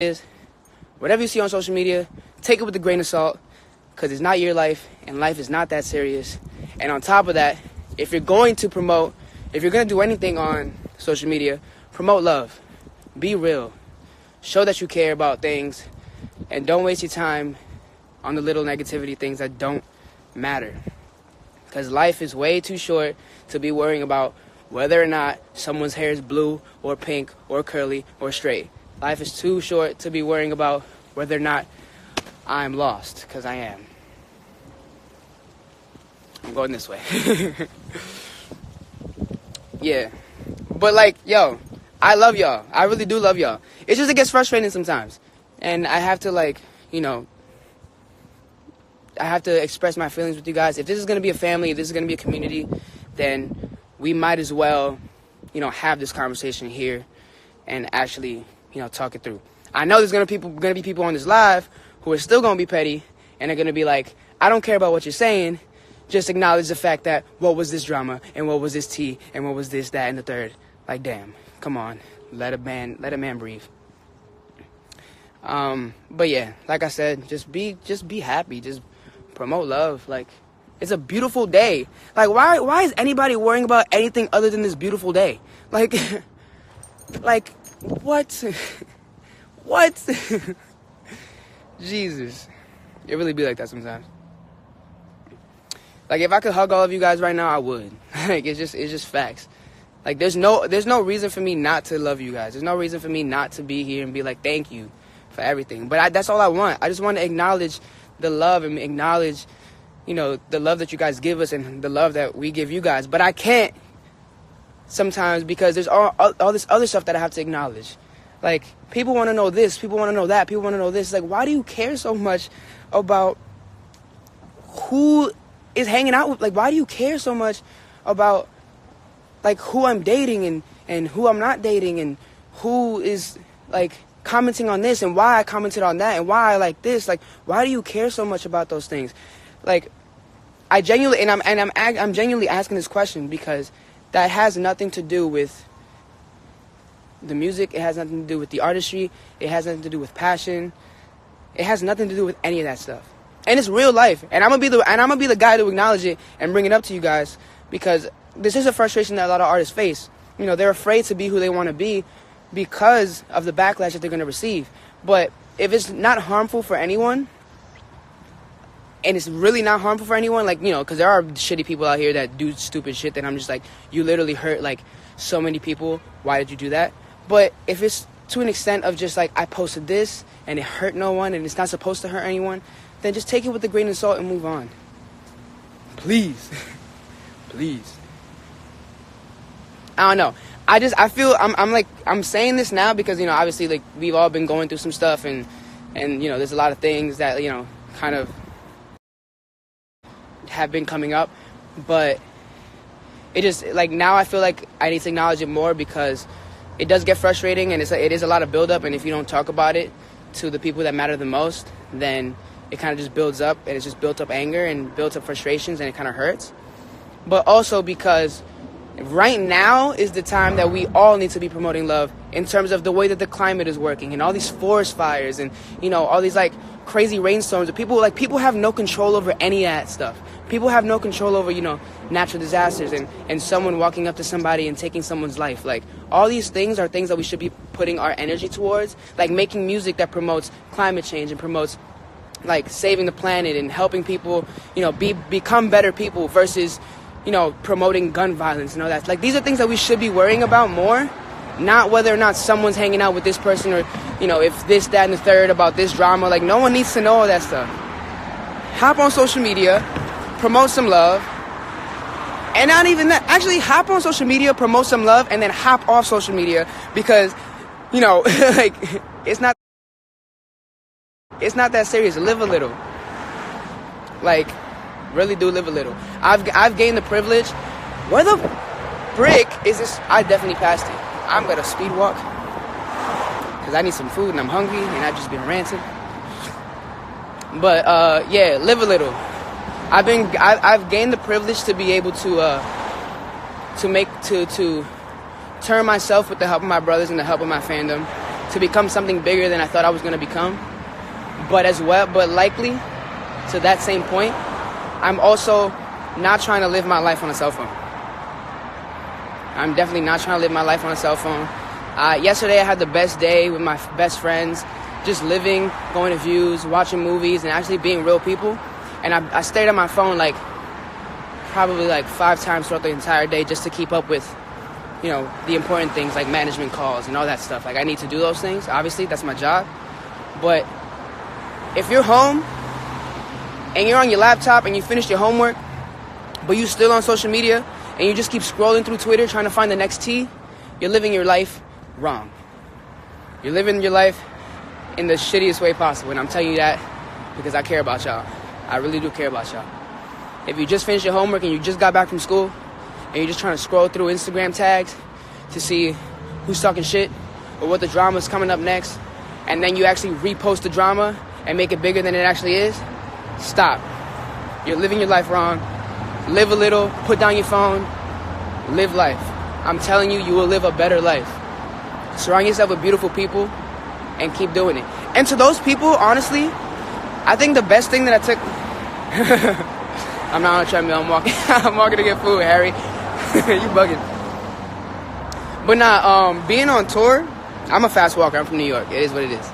is, whatever you see on social media, take it with a grain of salt, because it's not your life, and life is not that serious. And on top of that, if you're going to do anything on social media, promote love. Be real. Show that you care about things, and don't waste your time on the little negativity things that don't matter. Because life is way too short to be worrying about whether or not someone's hair is blue or pink or curly or straight. Life is too short to be worrying about whether or not I'm lost, because I am. I'm going this way. Yeah. But yo, I love y'all. I really do love y'all. It's just it gets frustrating sometimes. And I have to I have to express my feelings with you guys. If this is going to be a family, if this is going to be a community, then we might as well, have this conversation here and actually, talk it through. I know there's going to be people on this live who are still going to be petty and are going to be like, I don't care about what you're saying. Just acknowledge the fact that what was this drama and what was this tea and what was this, that, and the third. Like, damn, come on. Let a man breathe. But yeah, like I said, just be happy. Just promote love. Like, it's a beautiful day. Like, why is anybody worrying about anything other than this beautiful day? Like, what? What? Jesus. It really be like that sometimes. Like, if I could hug all of you guys right now, I would. Like, it's just facts. Like, there's no reason for me not to love you guys. There's no reason for me not to be here and be like, thank you for everything. But that's all I want. I just want to acknowledge the love and acknowledge, the love that you guys give us and the love that we give you guys. But I can't sometimes because there's all this other stuff that I have to acknowledge. Like, people want to know this, people want to know that, people want to know this. Like, why do you care so much about who is hanging out with? Like, why do you care so much about, like, who I'm dating and who I'm not dating and who is, like, commenting on this and why I commented on that and why I like this? Like, why do you care so much about those things? Like, I'm genuinely asking this question because that has nothing to do with the music. It has nothing to do with the artistry. It has nothing to do with passion. It has nothing to do with any of that stuff. And it's real life. And I'm gonna be the guy to acknowledge it and bring it up to you guys because this is a frustration that a lot of artists face. They're afraid to be who they want to be because of the backlash that they're going to receive. But if it's not harmful for anyone, and it's really not harmful for anyone, because there are shitty people out here that do stupid shit that I'm just like, you literally hurt, so many people. Why did you do that? But if it's to an extent of just, I posted this, and it hurt no one, and it's not supposed to hurt anyone, then just take it with a grain of salt and move on. Please. Please. I don't know. I feel I'm saying this now because, obviously, we've all been going through some stuff and there's a lot of things that, kind of have been coming up, but it just, now I feel like I need to acknowledge it more because it does get frustrating and it is a lot of buildup, and if you don't talk about it to the people that matter the most, then it kind of just builds up, and it's just built up anger and built up frustrations, and it kind of hurts. But also because right now is the time that we all need to be promoting love in terms of the way that the climate is working and all these forest fires and, all these, crazy rainstorms. People have no control over any of that stuff. People have no control over, natural disasters and someone walking up to somebody and taking someone's life. All these things are things that we should be putting our energy towards, making music that promotes climate change and promotes, saving the planet and helping people, become better people versus, promoting gun violence and all that. These are things that we should be worrying about more, not whether or not someone's hanging out with this person or, if this, that, and the third about this drama. No one needs to know all that stuff. Hop on social media, promote some love, and not even that. Actually, hop on social media, promote some love, and then hop off social media because, it's not that serious. Live a little. Really do live a little. I've gained the privilege. Where the brick is this? I definitely passed it. I'm gonna speed walk because I need some food and I'm hungry and I've just been ranting. But yeah, live a little. I've gained the privilege to be able to turn myself with the help of my brothers and the help of my fandom to become something bigger than I thought I was going to become. But likely to that same point, I'm also not trying to live my life on a cell phone. I'm definitely not trying to live my life on a cell phone. Yesterday I had the best day with my best friends, just living, going to views, watching movies, and actually being real people. And I stayed on my phone probably 5 times throughout the entire day just to keep up with, the important things like management calls and all that stuff. Like, I need to do those things. Obviously, that's my job. But if you're home and you're on your laptop and you finished your homework, but you're still on social media and you just keep scrolling through Twitter trying to find the next tea, you're living your life wrong. You're living your life in the shittiest way possible. And I'm telling you that because I care about y'all. I really do care about y'all. If you just finished your homework and you just got back from school and you're just trying to scroll through Instagram tags to see who's talking shit or what the drama's coming up next, and then you actually repost the drama and make it bigger than it actually is, stop. You're living your life wrong. Live a little, put down your phone, live life. I'm telling you, you will live a better life. Surround yourself with beautiful people and keep doing it. And to those people, honestly, I think the best thing that I took... I'm not on a treadmill, I'm walking. I'm walking to get food, Harry. You bugging. But being on tour, I'm a fast walker. I'm from New York. It is what it is.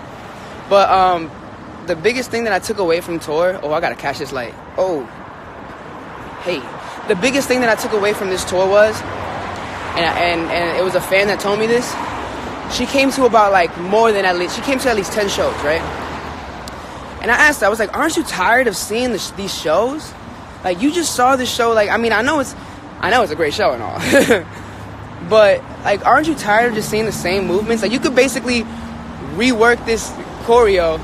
But the biggest thing that I took away from tour... Oh, I gotta catch this light. Oh. Hey. The biggest thing that I took away from this tour was... And it was a fan that told me this. She came to she came to at least 10 shows, right? And I asked her, I was like, aren't you tired of seeing these shows? Like, you just saw this show, I know it's a great show and all. But, aren't you tired of just seeing the same movements? Like, you could basically rework this choreo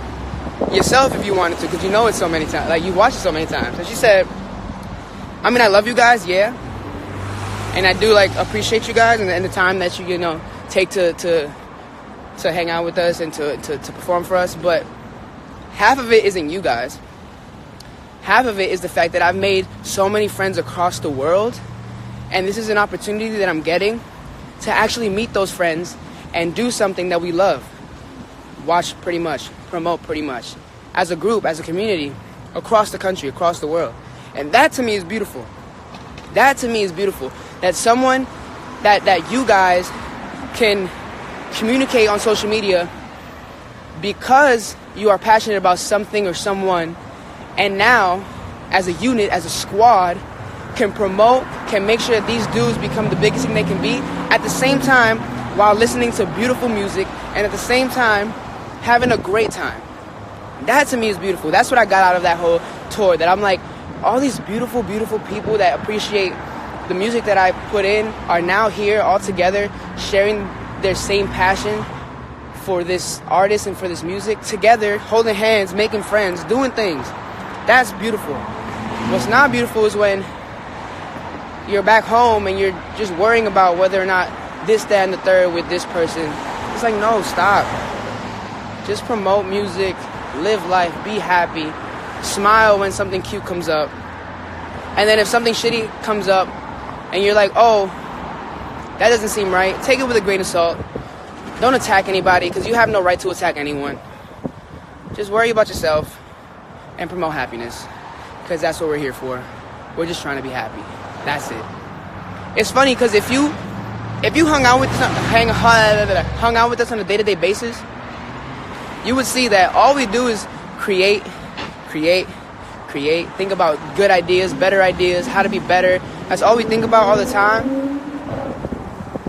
yourself if you wanted to, because you know it so many times. Like, you watched it so many times. And she said, I love you guys, yeah. And I do, appreciate you guys and the time that you take to hang out with us and to perform for us. But half of it isn't you guys. Half of it is the fact that I've made so many friends across the world, and this is an opportunity that I'm getting to actually meet those friends and do something that we love. Watch pretty much, promote pretty much, as a group, as a community, across the country, across the world. And that to me is beautiful. That to me is beautiful. That someone, that you guys can communicate on social media because you are passionate about something or someone, and now, as a unit, as a squad, can promote, can make sure that these dudes become the biggest thing they can be, at the same time, while listening to beautiful music, and at the same time, having a great time. That to me is beautiful. That's what I got out of that whole tour, that I'm like, all these beautiful, beautiful people that appreciate the music that I put in are now here all together, sharing their same passion for this artist and for this music, together, holding hands, making friends, doing things. That's beautiful. What's not beautiful is when you're back home and you're just worrying about whether or not this, that, and the third with this person. It's like, no, stop. Just promote music, live life, be happy, smile when something cute comes up. And then if something shitty comes up and you're like, oh, that doesn't seem right, take it with a grain of salt. Don't attack anybody, because you have no right to attack anyone. Just worry about yourself and promote happiness, because that's what we're here for. We're just trying to be happy. That's it. It's funny, because if you hung out with us on a day-to-day basis, you would see that all we do is create, think about good ideas, better ideas, how to be better. That's all we think about all the time,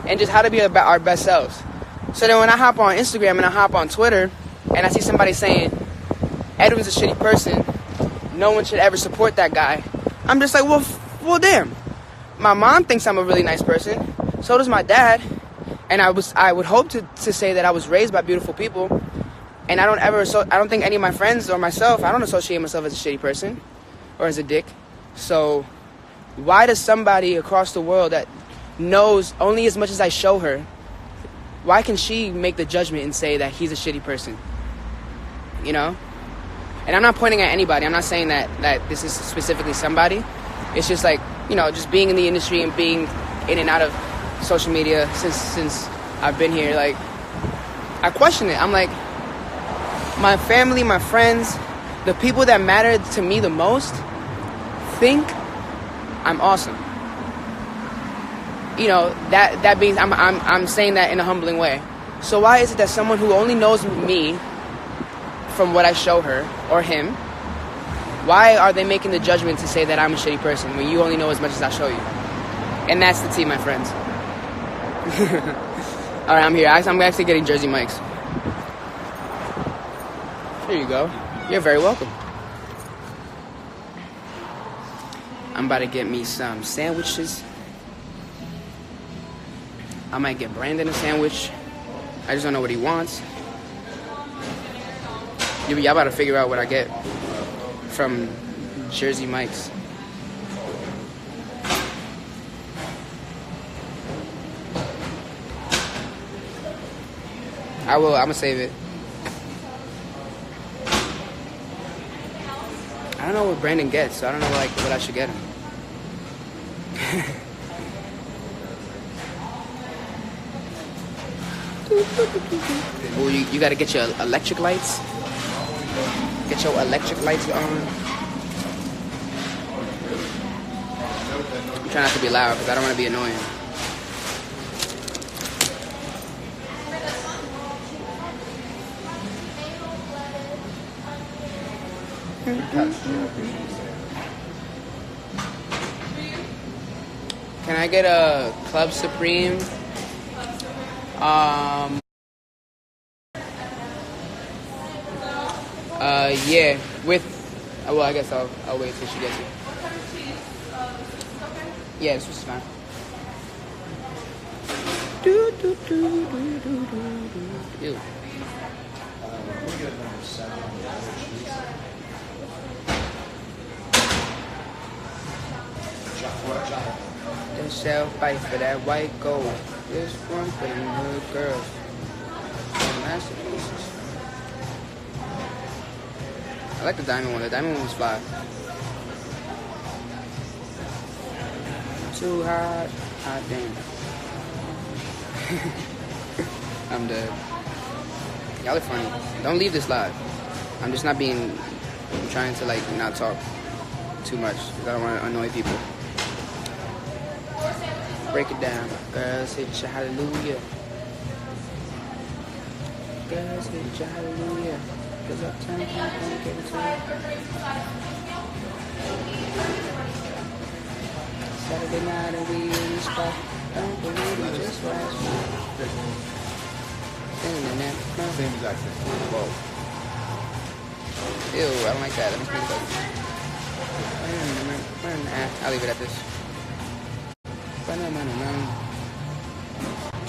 and just how to be our best selves. So then when I hop on Instagram and I hop on Twitter and I see somebody saying, Edwin's a shitty person, no one should ever support that guy, I'm just like, well damn. My mom thinks I'm a really nice person, so does my dad, and I would hope to say that I was raised by beautiful people, and I don't think any of my friends or myself, I don't associate myself as a shitty person or as a dick. So why does somebody across the world that knows only as much as I show her, why can she make the judgment and say that he's a shitty person? You know? And I'm not pointing at anybody. I'm not saying that this is specifically somebody. It's just like, just being in the industry and being in and out of social media since I've been here. Like, I question it. I'm like, my family, my friends, the people that matter to me the most think I'm awesome. You know, that means I'm saying that in a humbling way. So why is it that someone who only knows me from what I show her or him, why are they making the judgment to say that I'm a shitty person when you only know as much as I show you? And that's the tea, my friends. All right, I'm here. I'm actually getting Jersey Mike's. Here you go. You're very welcome. I'm about to get me some sandwiches. I might get Brandon a sandwich. I just don't know what he wants. Y'all about to figure out what I get from Jersey Mike's. I'm gonna save it. I don't know what Brandon gets, so I don't know what I should get him. Well, you gotta get your electric lights. Get your electric lights on. I'm trying not to be loud because I don't want to be annoying. Can I get a Club Supreme? Yeah, with, well, I guess I'll wait till she gets it. Yeah, this was fine. Ew. They shall fight for that white gold. This one for them hood girls. Masterpieces. I like the diamond one. The diamond one was fly. Too hot. Hot damn. I'm dead. Y'all are funny. Don't leave this live. I'm just not being... I'm trying to, like, not talk too much. Because I don't want to annoy people. Break it down. Girls, hit your hallelujah. Girls, hit your hallelujah. Cause uptown, I can't get it to you. Saturday night and we in the spot. Don't believe me, just watch me. Same exact thing. Whoa. Ew, I don't like that. That makes me go. I'll leave it at this.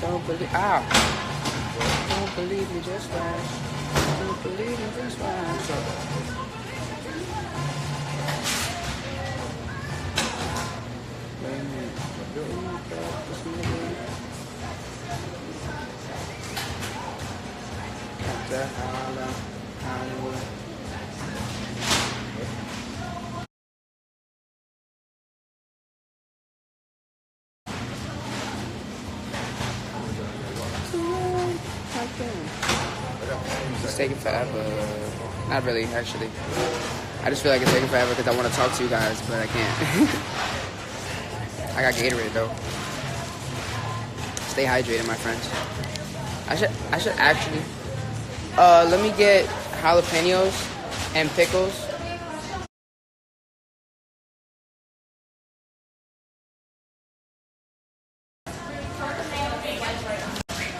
Don't believe. Ow! Don't believe me, just watch. Don't believe me, just watch. Wait a minute. It's taking forever. Not really, actually. I just feel like it's taking forever because I want to talk to you guys, but I can't. I got Gatorade though. Stay hydrated, my friends. I should actually. Let me get jalapenos and pickles.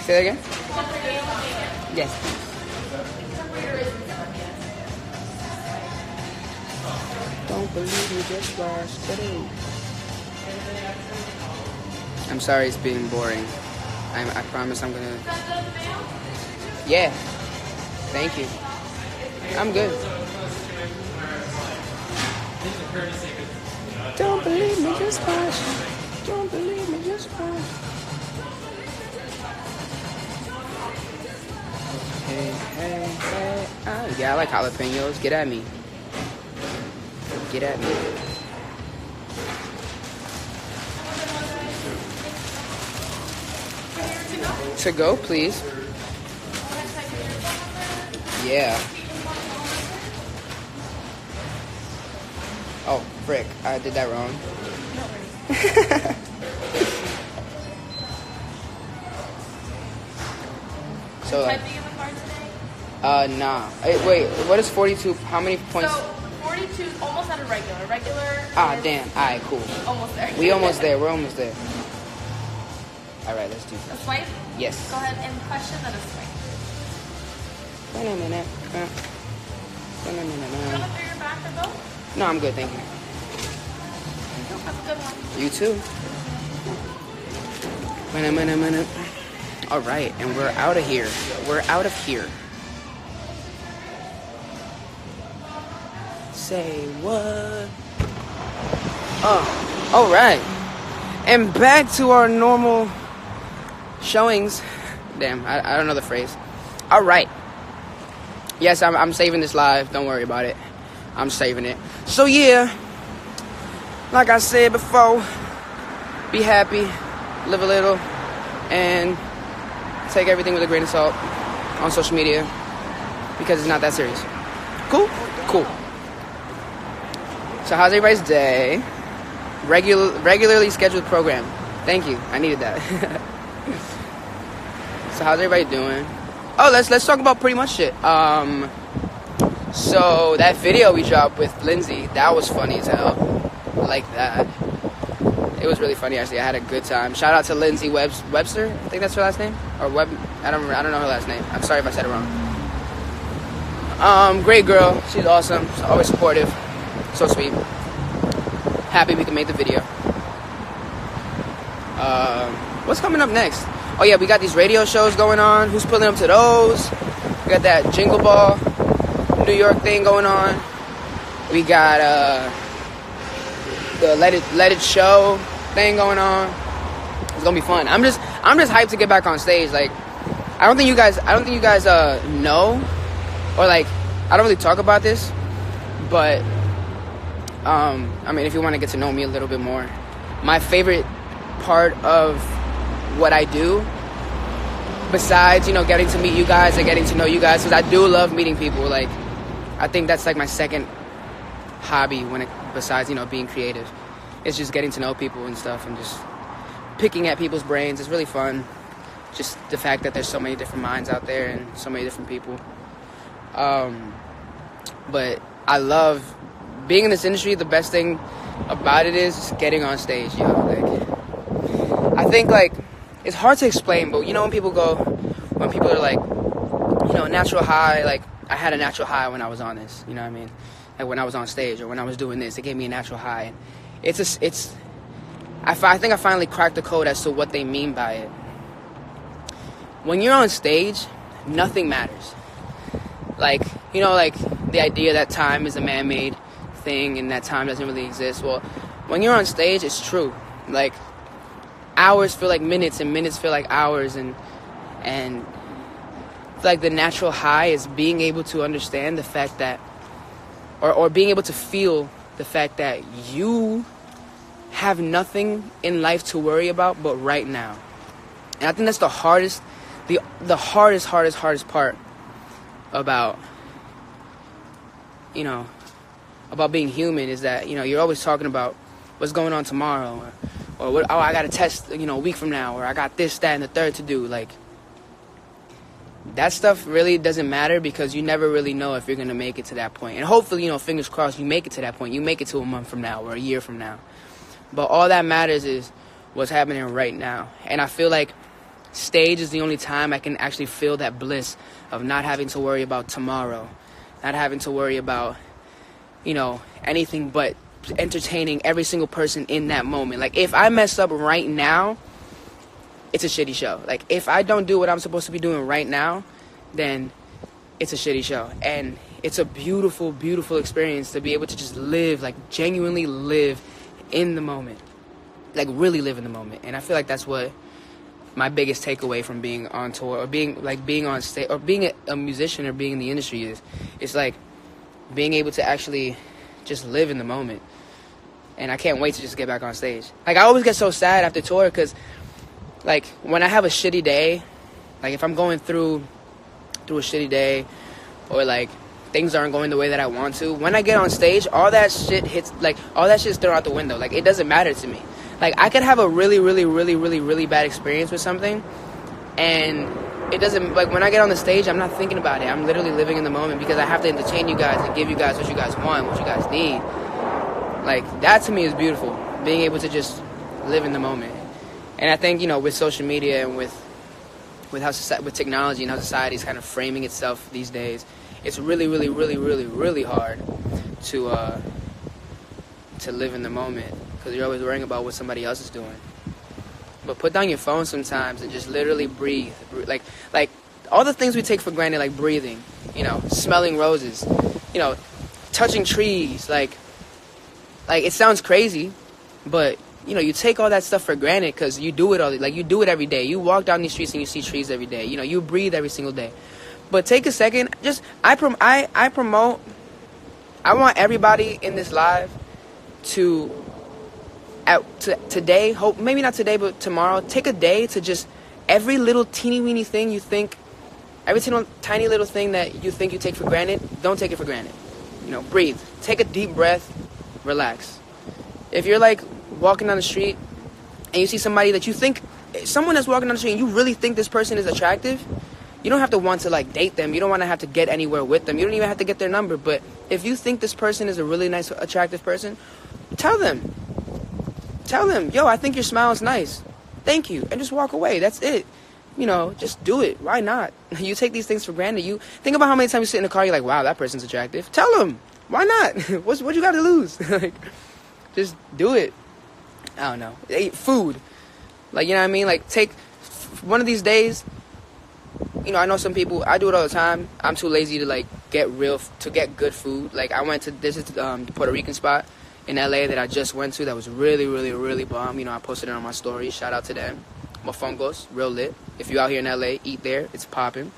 Say that again? Yes. Don't believe me, just watch today. I'm sorry it's being boring. I promise I'm gonna... Yeah. Thank you. I'm good. Don't believe me, just watch. Don't believe me, just watch. Hey, hey, hey. Yeah, I like jalapenos. Get at me. Get at me. To go, please. Yeah. Oh, frick. I did that wrong. So, Typing in the car today? nah. Wait, what is 42? How many points? So 42 is almost at a regular. Regular. Ah, is damn. Alright, cool. Almost there. We almost there. We're almost there. Alright, let's do A that. swipe? Yes. Go ahead and question then a swipe. Wait a minute. You want to through your back or both? No, I'm good, thank you. Have a good one. You too. Minute. All right, and we're out of here. We're out of here. Say what? Oh, all right. And back to our normal showings. Damn, I don't know the phrase. All right. Yes, I'm saving this live. Don't worry about it. I'm saving it. So yeah, like I said before, be happy, live a little, and take everything with a grain of salt on social media because it's not that serious. Cool? Cool. So how's everybody's day? Regularly scheduled program. Thank you. I needed that. So how's everybody doing? Oh, let's talk about pretty much shit. So that video we dropped with Lindsay, that was funny as hell. I like that. It was really funny actually. I had a good time. Shout out to Lindsay Webster. I think that's her last name. Or I don't know her last name. I'm sorry if I said it wrong. Great girl. She's awesome. She's always supportive. So sweet. Happy we can make the video. What's coming up next? Oh yeah, we got these radio shows going on. Who's pulling up to those? We got that Jingle Ball New York thing going on. We got the Let It Show thing going on. It's gonna be fun. I'm just hyped to get back on stage. Like, I don't think you guys know, or like, I don't really talk about this, but I mean, if you want to get to know me a little bit more, my favorite part of what I do, besides, you know, getting to meet you guys and getting to know you guys, because I do love meeting people. Like, I think that's like my second hobby besides, you know, being creative. It's just getting to know people and stuff and just picking at people's brains. It's really fun. Just the fact that there's so many different minds out there and so many different people. But I love being in this industry. The best thing about it is just getting on stage, yo. Like, I think, like, it's hard to explain, but you know when people are like, you know, natural high, like, I had a natural high when I was on this, you know what I mean? Like, when I was on stage or when I was doing this, it gave me a natural high. I think I finally cracked the code as to what they mean by it. When you're on stage, nothing matters. Like, you know, like, the idea that time is a man-made thing and that time doesn't really exist. Well, when you're on stage, it's true. Like, hours feel like minutes and minutes feel like hours, and like the natural high is being able to understand the fact that, or being able to feel the fact that you have nothing in life to worry about but right now. And I think that's the hardest part about, you know, about being human, is that, you know, you're always talking about what's going on tomorrow, or what, oh, I got a test, you know, a week from now, or I got this, that, and the third to do. Like, that stuff really doesn't matter because you never really know if you're going to make it to that point. And hopefully, you know, fingers crossed, you make it to that point. You make it to a month from now or a year from now. But all that matters is what's happening right now. And I feel like stage is the only time I can actually feel that bliss of not having to worry about tomorrow, not having to worry about, you know, anything but entertaining every single person in that moment. Like, if I mess up right now, it's a shitty show. Like, if I don't do what I'm supposed to be doing right now, then it's a shitty show. And it's a beautiful, beautiful experience to be able to just live, like, genuinely live in the moment. Like, really live in the moment. And I feel like that's what my biggest takeaway from being on tour, or being on stage, or being a musician, or being in the industry is. It's like being able to actually just live in the moment. And I can't wait to just get back on stage. Like, I always get so sad after tour because, like, when I have a shitty day, like, if I'm going through a shitty day, or like things aren't going the way that I want to, when I get on stage, all that shit all that shit's thrown out the window. Like, it doesn't matter to me. Like, I could have a really, really, really, really, really bad experience with something, and it doesn't, like, when I get on the stage, I'm not thinking about it. I'm literally living in the moment because I have to entertain you guys and give you guys what you guys want, what you guys need. Like, that to me is beautiful, being able to just live in the moment. And I think, you know, with social media and with technology and how society is kind of framing itself these days, it's really, really, really, really, really hard to live in the moment because you're always worrying about what somebody else is doing. But put down your phone sometimes and just literally breathe. Like all the things we take for granted, like breathing, you know, smelling roses, you know, touching trees. Like it sounds crazy, but you know, you take all that stuff for granted because you do it you do it every day. You walk down these streets and you see trees every day. You know, you breathe every single day. But take a second. I want everybody in this live today, hope maybe not today, but tomorrow, take a day to just every little teeny weeny thing you think, every tiny little thing that you think you take for granted, don't take it for granted. You know, breathe. Take a deep breath. Relax. If you're like walking down the street and you see somebody that you think, someone that's walking down the street and you really think this person is attractive, you don't have to want to like date them. You don't want to have to get anywhere with them. You don't even have to get their number. But if you think this person is a really nice, attractive person, tell them. Tell them, yo, I think your smile is nice. Thank you. And just walk away. That's it. You know, just do it. Why not? You take these things for granted. You think about how many times you sit in the car, you're like, wow, that person's attractive. Tell them. Why not? What you got to lose? Like, just do it. I don't know. Eat food. Like, you know what I mean? Like, take one of these days. You know, I know some people, I do it all the time. I'm too lazy to, like, get good food. Like, I went to, this is the Puerto Rican spot in LA that I just went to that was really, really, really bomb. You know, I posted it on my story. Shout out to them. Mofongos, real lit. If you're out here in LA, eat there. It's popping.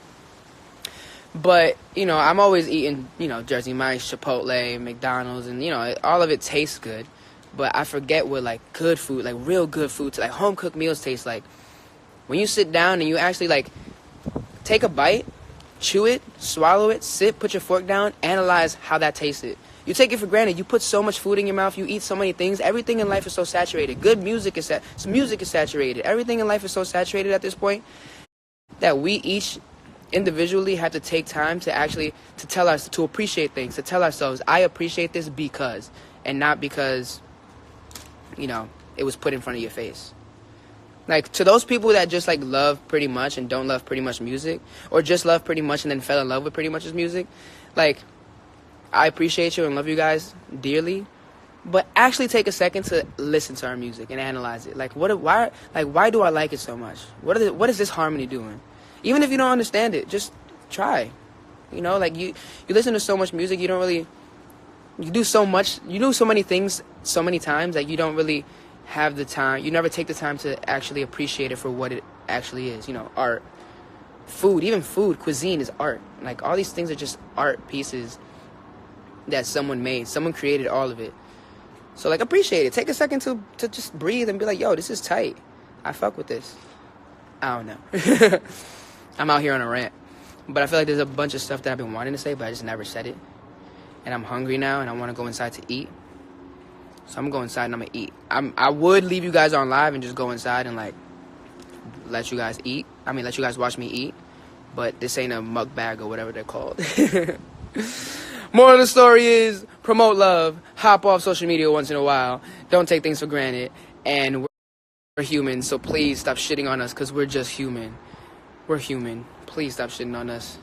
But, you know, I'm always eating, you know, Jersey Mike's, Chipotle, McDonald's, and, you know, all of it tastes good. But I forget what, like, good food, like, real good food, like, home-cooked meals taste like. When you sit down and you actually, like, take a bite, chew it, swallow it, sit, put your fork down, analyze how that tasted. You take it for granted. You put so much food in your mouth. You eat so many things. Everything in life is so saturated. Good music is saturated. Everything in life is so saturated at this point that we each individually have to take time to to appreciate things, to tell ourselves, I appreciate this because, and not because, you know, it was put in front of your face. Like, to those people that just, like, love Pretty Much and don't love Pretty Much music, or just love Pretty Much and then fell in love with Pretty Much's music, like, I appreciate you and love you guys dearly, but actually take a second to listen to our music and analyze it. Like, why do I like it so much? What is this harmony doing? Even if you don't understand it, just try. You know, like, you listen to so much music, you do so many things so many times that you don't really have the time. You never take the time to actually appreciate it for what it actually is. You know, art, food, even food, cuisine is art. Like, all these things are just art pieces that someone made. Someone created all of it. So, like, appreciate it. Take a second to just breathe and be like, yo, this is tight. I fuck with this. I don't know. I'm out here on a rant. But I feel like there's a bunch of stuff that I've been wanting to say, but I just never said it. And I'm hungry now, and I want to go inside to eat. So I'm going to go inside, and I'm going to eat. I would leave you guys on live and just go inside and, like, let you guys eat. I mean, let you guys watch me eat. But this ain't a mukbang or whatever they're called. Moral of the story is, promote love, hop off social media once in a while, don't take things for granted, and we're human, so please stop shitting on us, because we're just human. We're human. Please stop shitting on us.